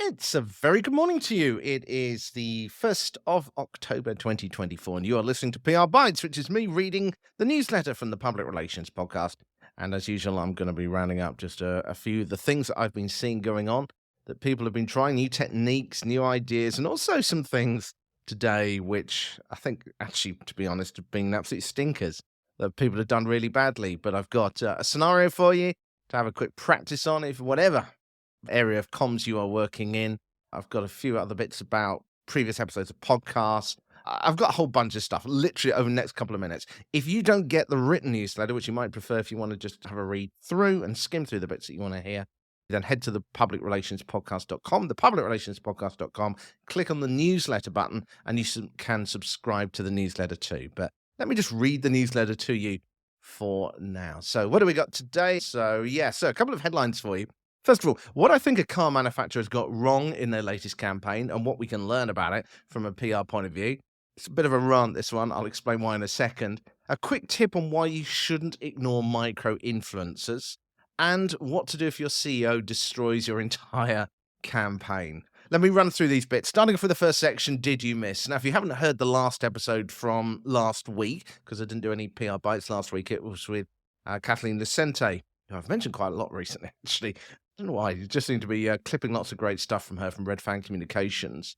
It's a very good morning to you. It is the 1st of October 2024, and you are listening to PRBites, which is me reading the newsletter from the Public Relations Podcast. And as usual, I'm going to be rounding up just a few of the things that I've been seeing going on, that people have been trying, new techniques, new ideas, and also some things today which I think, actually, to be honest, have been absolute stinkers that people have done really badly. But I've got a scenario for you to have a quick practice on if whatever area of comms you are working in. I've got a few other bits about previous episodes of podcasts. I've got a whole bunch of stuff literally over the next couple of minutes. If you don't get the written newsletter, which you might prefer if you want to just have a read through and skim through the bits that you want to hear, then head to the publicrelationspodcast.com, thepublicrelationspodcast.com, click on the newsletter button, and you can subscribe to the newsletter too. But let me just read the newsletter to you for now. So what do we got today? So a couple of headlines for you. First of all, what I think a car manufacturer has got wrong in their latest campaign and what we can learn about it from a PR point of view. It's a bit of a rant, this one. I'll explain why in a second. A quick tip on why you shouldn't ignore micro-influencers and what to do if your CEO destroys your entire campaign. Let me run through these bits. Starting off with the first section, Did You Miss? Now, if you haven't heard the last episode from last week, because I didn't do any PR bites last week, it was with Kathleen Lucente, who I've mentioned quite a lot recently, actually. I don't know why. You just seem to be clipping lots of great stuff from her from Red Fang Communications.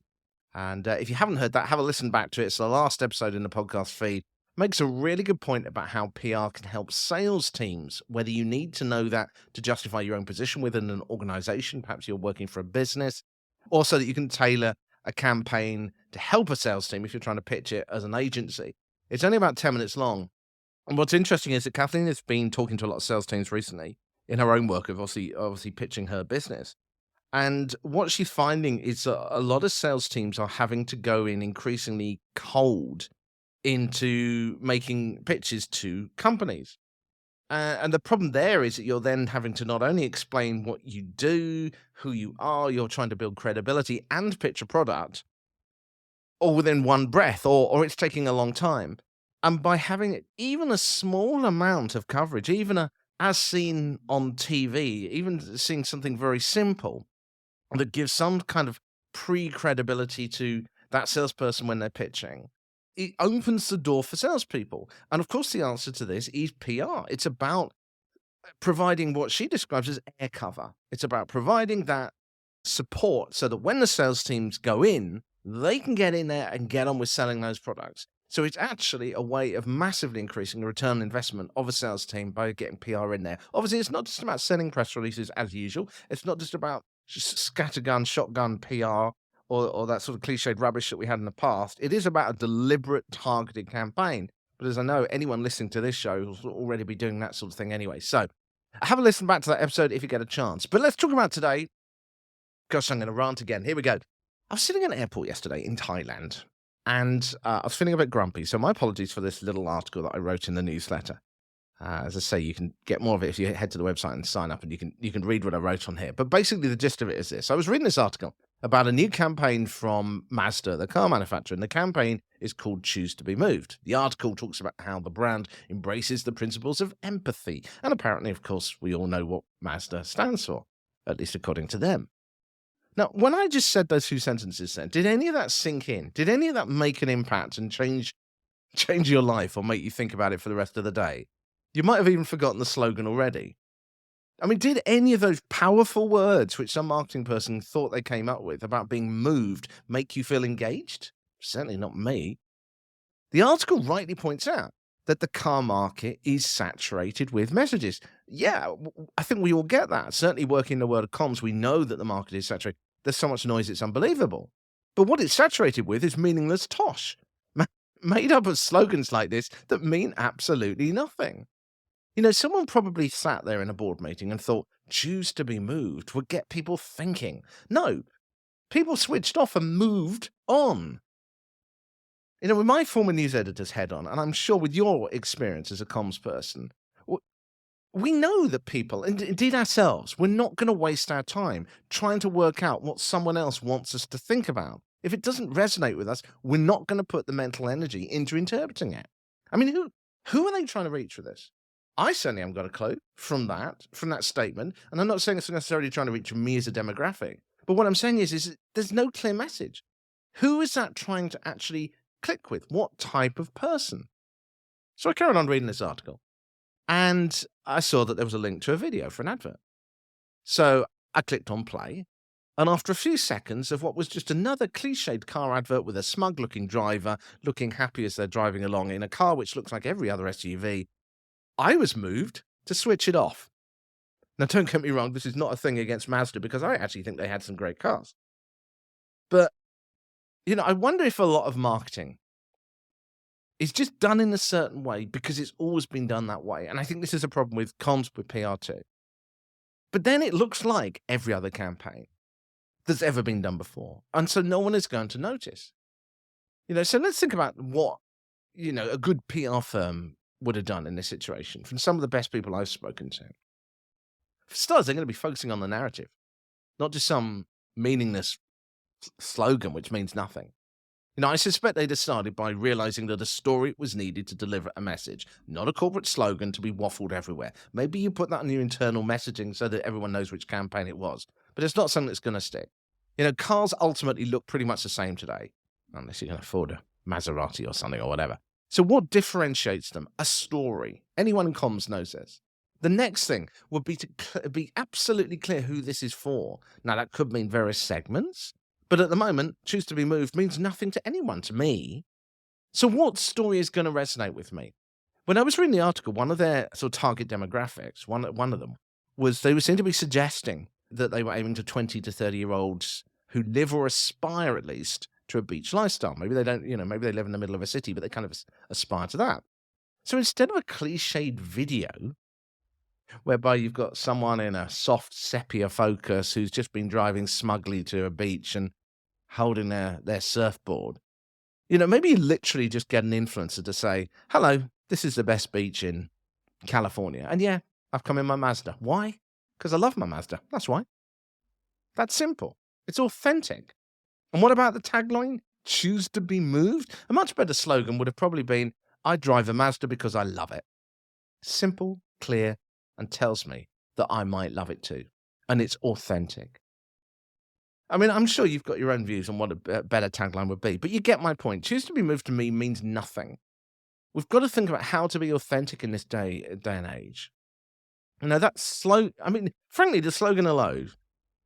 And if you haven't heard that, have a listen back to it. It's the last episode in the podcast feed. Makes a really good point about how PR can help sales teams, whether you need to know that to justify your own position within an organization, perhaps you're working for a business, or so that you can tailor a campaign to help a sales team if you're trying to pitch it as an agency. It's only about 10 minutes long. And what's interesting is that Kathleen has been talking to a lot of sales teams recently in her own work of obviously pitching her business. And what she's finding is a lot of sales teams are having to go in increasingly cold into making pitches to companies. And the problem there is that you're then having to not only explain what you do, who you are, you're trying to build credibility and pitch a product all within one breath, or it's taking a long time. And by having even a small amount of coverage, even as seen on TV, even seeing something very simple that gives some kind of pre-credibility to that salesperson when they're pitching, it opens the door for salespeople. And of course, the answer to this is PR. It's about providing what she describes as air cover. It's about providing that support so that when the sales teams go in, they can get in there and get on with selling those products. So it's actually a way of massively increasing the return on investment of a sales team by getting PR in there. Obviously, it's not just about sending press releases as usual. It's not just about just scattergun, shotgun PR or that sort of cliched rubbish that we had in the past. It is about a deliberate, targeted campaign. But as I know, anyone listening to this show will already be doing that sort of thing anyway. So have a listen back to that episode if you get a chance. But let's talk about today. Gosh, I'm going to rant again. Here we go. I was sitting at an airport yesterday in Thailand. And I was feeling a bit grumpy, so my apologies for this little article that I wrote in the newsletter. As I say, you can get more of it if you head to the website and sign up, and you can read what I wrote on here. But basically, the gist of it is this. I was reading this article about a new campaign from Mazda, the car manufacturer, and the campaign is called Choose to be Moved. The article talks about how the brand embraces the principles of empathy. And apparently, of course, we all know what Mazda stands for, at least according to them. Now, when I just said those two sentences then, did any of that sink in? Did any of that make an impact and change your life or make you think about it for the rest of the day? You might have even forgotten the slogan already. I mean, did any of those powerful words which some marketing person thought they came up with about being moved make you feel engaged? Certainly not me. The article rightly points out that the car market is saturated with messages. Yeah, I think we all get that. Certainly working in the world of comms, we know that the market is saturated. There's so much noise, it's unbelievable. But what it's saturated with is meaningless tosh, made up of slogans like this that mean absolutely nothing. You know, someone probably sat there in a board meeting and thought, choose to be moved would get people thinking. No, people switched off and moved on. You know, with my former news editor's head on, and I'm sure with your experience as a comms person, we know that people, and indeed ourselves, we're not going to waste our time trying to work out what someone else wants us to think about. If it doesn't resonate with us, we're not going to put the mental energy into interpreting it. I mean, who are they trying to reach with this? I certainly haven't got a clue from that statement, and I'm not saying it's necessarily trying to reach me as a demographic, But what I'm saying is there's no clear message. Who is that trying to actually click with? What type of person? So I carried on reading this article, and I saw that there was a link to a video for an advert. So I clicked on play, and after a few seconds of what was just another cliched car advert with a smug-looking driver looking happy as they're driving along in a car which looks like every other SUV, I was moved to switch it off. Now, don't get me wrong, this is not a thing against Mazda because I actually think they had some great cars. But, I wonder if a lot of marketing is just done in a certain way because it's always been done that way. And I think this is a problem with comms with PR too. But then it looks like every other campaign that's ever been done before. And so no one is going to notice. So let's think about what, a good PR firm would have done in this situation from some of the best people I've spoken to. For starters, they're going to be focusing on the narrative, not just some meaningless slogan which means nothing. I suspect they'd have started by realizing that a story was needed to deliver a message, not a corporate slogan to be waffled everywhere. Maybe you put that on your internal messaging so that everyone knows which campaign it was, but it's not something that's going to stick. Cars ultimately look pretty much the same today, unless you can afford a Maserati or something or whatever. So what differentiates them? A story. Anyone in comms knows this. The next thing would be to be absolutely clear who this is for. Now, that could mean various segments, but at the moment, choose to be moved means nothing to anyone, to me. So what story is going to resonate with me? When I was reading the article, one of their sort of target demographics, one of them, was they seemed to be suggesting that they were aiming to 20 to 30-year-olds who live or aspire at least to a beach lifestyle. Maybe they don't, maybe they live in the middle of a city, but they kind of aspire to that. So instead of a cliched video, whereby you've got someone in a soft sepia focus who's just been driving smugly to a beach and holding their surfboard, maybe you literally just get an influencer to say, hello, this is the best beach in California. And yeah, I've come in my Mazda. Why? Because I love my Mazda. That's why. That's simple. It's authentic. And what about the tagline? Choose to be moved? A much better slogan would have probably been, I drive a Mazda because I love it. Simple, clear, and tells me that I might love it too. And it's authentic. I mean, I'm sure you've got your own views on what a better tagline would be, but you get my point. Choose to be moved to me means nothing. We've got to think about how to be authentic in this day and age. That's slow. I mean, frankly, the slogan alone,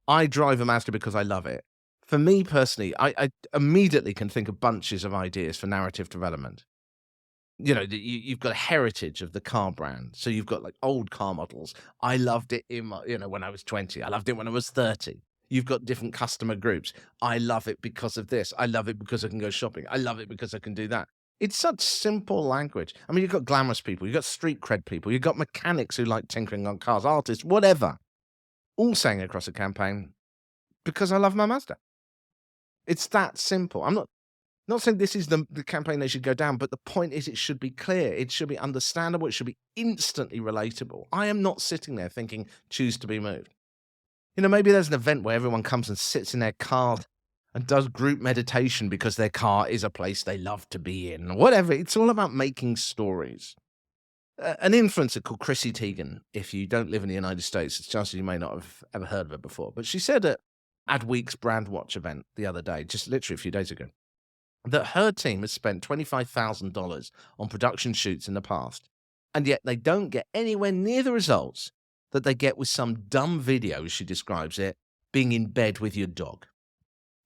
I drive a Mazda because I love it. For me personally, I immediately can think of bunches of ideas for narrative development. You've got a heritage of the car brand. So you've got like old car models. I loved it when I was 20. I loved it when I was 30. You've got different customer groups. I love it because of this. I love it because I can go shopping. I love it because I can do that. It's such simple language. I mean, you've got glamorous people. You've got street cred people. You've got mechanics who like tinkering on cars, artists, whatever. All saying across a campaign, because I love my Mazda. It's that simple. I'm not saying this is the campaign they should go down, but the point is it should be clear. It should be understandable. It should be instantly relatable. I am not sitting there thinking, choose to be moved. Maybe there's an event where everyone comes and sits in their car and does group meditation because their car is a place they love to be in, or whatever. It's all about making stories. An influencer called Chrissy Teigen, if you don't live in the United States, it's chances you may not have ever heard of her before, but she said at Adweek's Brand Watch event the other day, just literally a few days ago, that her team has spent $25,000 on production shoots in the past, and yet they don't get anywhere near the results that they get with some dumb video, as she describes it, being in bed with your dog.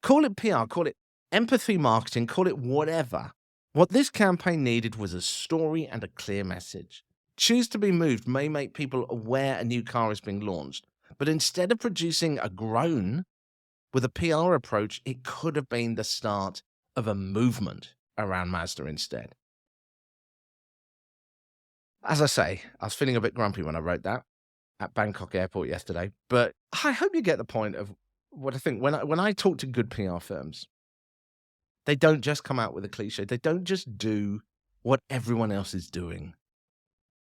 Call it PR, call it empathy marketing, call it whatever. What this campaign needed was a story and a clear message. Choose to be moved may make people aware a new car is being launched, but instead of producing a groan with a PR approach, it could have been the start of a movement around Mazda instead. As I say, I was feeling a bit grumpy when I wrote that at Bangkok airport yesterday, but I hope you get the point of what I think. When I talk to good PR firms, they don't just come out with a cliche. They don't just do what everyone else is doing.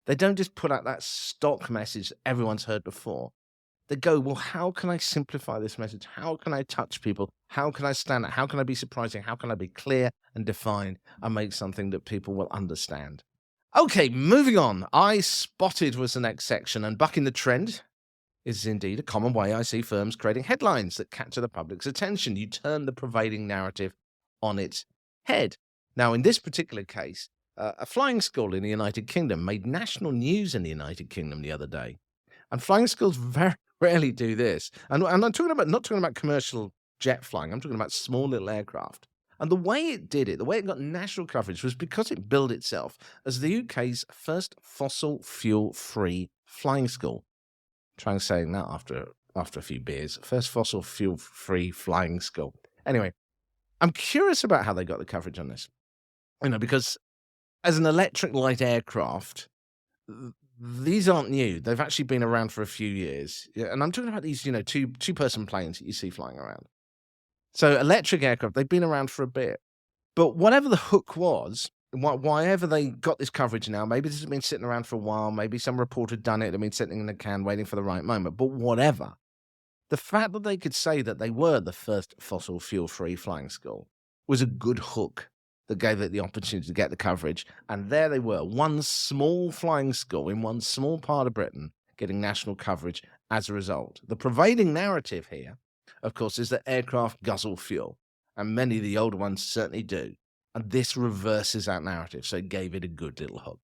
They don't just put out that stock message everyone's heard before. They go, well, how can I simplify this message? How can I touch people? How can I stand out? How can I be surprising? How can I be clear and defined and make something that people will understand? Okay, moving on. I spotted was the next section, and bucking the trend, is indeed a common way I see firms creating headlines that capture the public's attention. You turn the prevailing narrative on its head. Now, in this particular case, a flying school in the United Kingdom made national news in the United Kingdom the other day. And flying schools very rarely do this. And I'm talking about not talking about commercial jet flying. I'm talking about small little aircraft. And the way it did it, the way it got national coverage was because it billed itself as the UK's first fossil fuel free flying school. Trying saying that after a few beers. First fossil fuel free flying school. Anyway, I'm curious about how they got the coverage on this. Because as an electric light aircraft, these aren't new. They've actually been around for a few years. Yeah, and I'm talking about these, two-person planes that you see flying around. So electric aircraft, they've been around for a bit. But whatever the hook was, why they got this coverage now, maybe this has been sitting around for a while, maybe some reporter had done it, they've been sitting in the can waiting for the right moment, but whatever. The fact that they could say that they were the first fossil fuel-free flying school was a good hook that gave it the opportunity to get the coverage. And there they were, one small flying school in one small part of Britain getting national coverage as a result. The prevailing narrative here, of course, is that aircraft guzzle fuel, and many of the older ones certainly do. And this reverses that narrative, so it gave it a good little hook.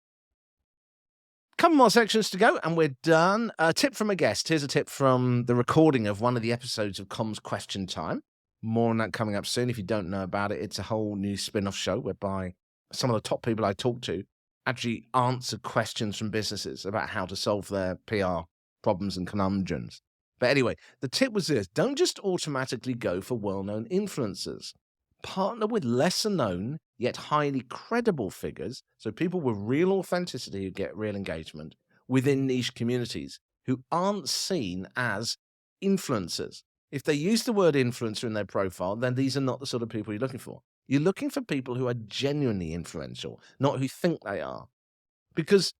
Couple more sections to go, and we're done. A tip from a guest. Here's a tip from the recording of one of the episodes of Comms Question Time. More on that coming up soon. If you don't know about it, it's a whole new spin-off show whereby some of the top people I talk to actually answer questions from businesses about how to solve their PR problems and conundrums. But anyway, the tip was this. Don't just automatically go for well-known influencers. Partner with lesser-known, yet highly credible figures, so people with real authenticity who get real engagement, within niche communities who aren't seen as influencers. If they use the word influencer in their profile, then these are not the sort of people you're looking for. You're looking for people who are genuinely influential, not who think they are. Because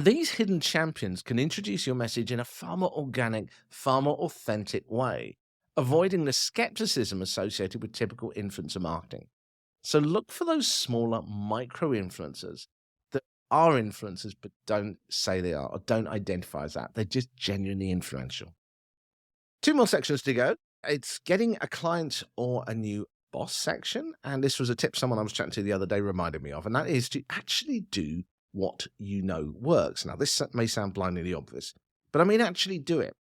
these hidden champions can introduce your message in a far more organic, far more authentic way, avoiding the skepticism associated with typical influencer marketing. So look for those smaller micro-influencers that are influencers but don't say they are or don't identify as that. They're just genuinely influential. Two more sections to go. It's getting a client or a new boss section. And this was a tip someone I was chatting to the other day reminded me of, and that is to actually do what you know works. Now, this may sound blindingly obvious, but I mean actually do it.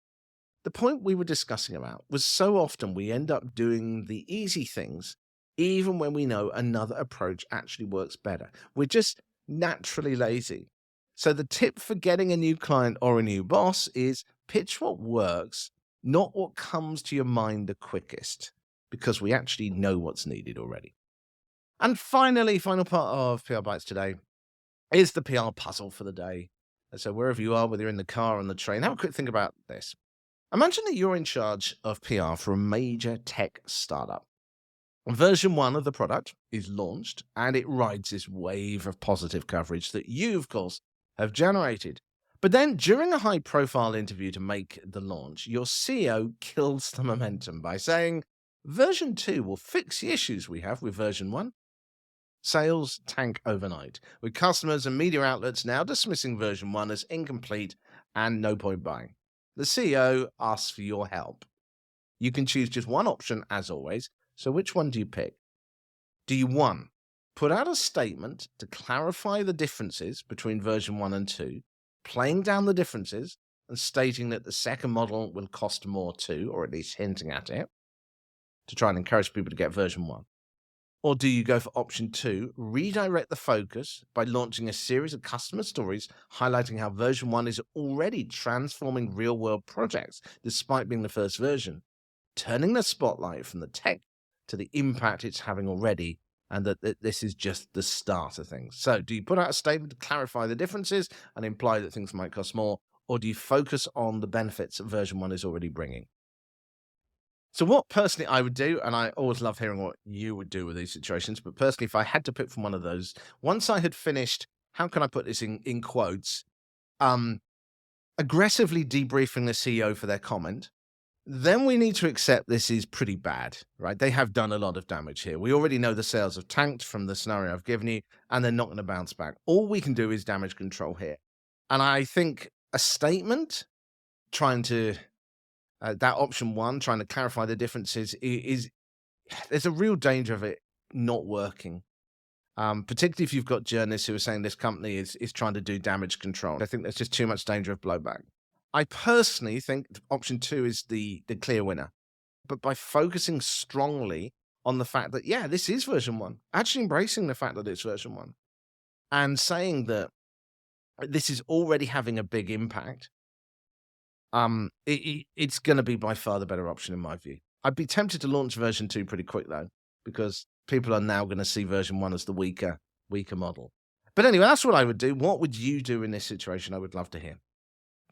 The point we were discussing about was so often we end up doing the easy things even when we know another approach actually works better. We're just naturally lazy. So the tip for getting a new client or a new boss is pitch what works, not what comes to your mind the quickest, because we actually know what's needed already. And finally, final part of PRBites today is the PR puzzle for the day. So wherever you are, whether you're in the car or on the train, have a quick think about this. Imagine that you're in charge of PR for a major tech startup. Version 1 of the product is launched, and it rides this wave of positive coverage that you, of course, have generated. But then, during a high-profile interview to make the launch, your CEO kills the momentum by saying, version 2 will fix the issues we have with version 1. Sales tank overnight, with customers and media outlets now dismissing version 1 as incomplete and no point buying. The CEO asks for your help. You can choose just one option, as always, so which one do you pick? Do you 1. Put out a statement to clarify the differences between version 1 and 2, playing down the differences and stating that the second model will cost more too, or at least hinting at it, to try and encourage people to get version 1? Or do you go for option 2, redirect the focus by launching a series of customer stories highlighting how version 1 is already transforming real-world projects despite being the first version, turning the spotlight from the tech to the impact it's having already, and that this is just the start of things? So do you put out a statement to clarify the differences and imply that things might cost more, or do you focus on the benefits that version 1 is already bringing? So what personally I would do, and I always love hearing what you would do with these situations, but personally, if I had to pick from one of those, once I had finished, how can I put this in quotes, aggressively debriefing the CEO for their comment, then we need to accept this is pretty bad, right? They have done a lot of damage here. We already know the sales have tanked from the scenario I've given you, and they're not going to bounce back. All we can do is damage control here. And I think a statement trying to that option 1, trying to clarify the differences, is there's a real danger of it not working. Particularly if you've got journalists who are saying this company is trying to do damage control. I think there's just too much danger of blowback. I personally think option 2 is the clear winner. But by focusing strongly on the fact that, yeah, this is version 1, actually embracing the fact that it's version 1, and saying that this is already having a big impact, it's going to be by far the better option in my view. I'd be tempted to launch version 2 pretty quick though, because people are now going to see version 1 as the weaker model. But anyway, that's what I would do. What would you do in this situation? I would love to hear.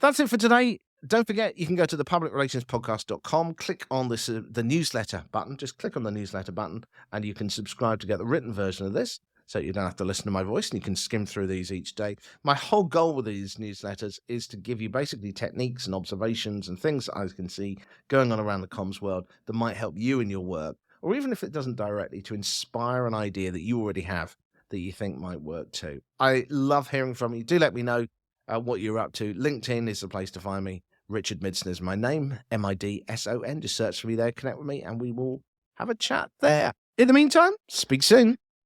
That's it for today. Don't forget, you can go to thepublicrelationspodcast.com, click on this, the newsletter button. Just click on the newsletter button, and you can subscribe to get the written version of this, so you don't have to listen to my voice, and you can skim through these each day. My whole goal with these newsletters is to give you basically techniques and observations and things that I can see going on around the comms world that might help you in your work, or even if it doesn't directly, to inspire an idea that you already have that you think might work too. I love hearing from you. Do let me know what you're up to. LinkedIn is the place to find me. Richard Midson is my name, Midson. Just search for me there, connect with me, and we will have a chat there. In the meantime, speak soon.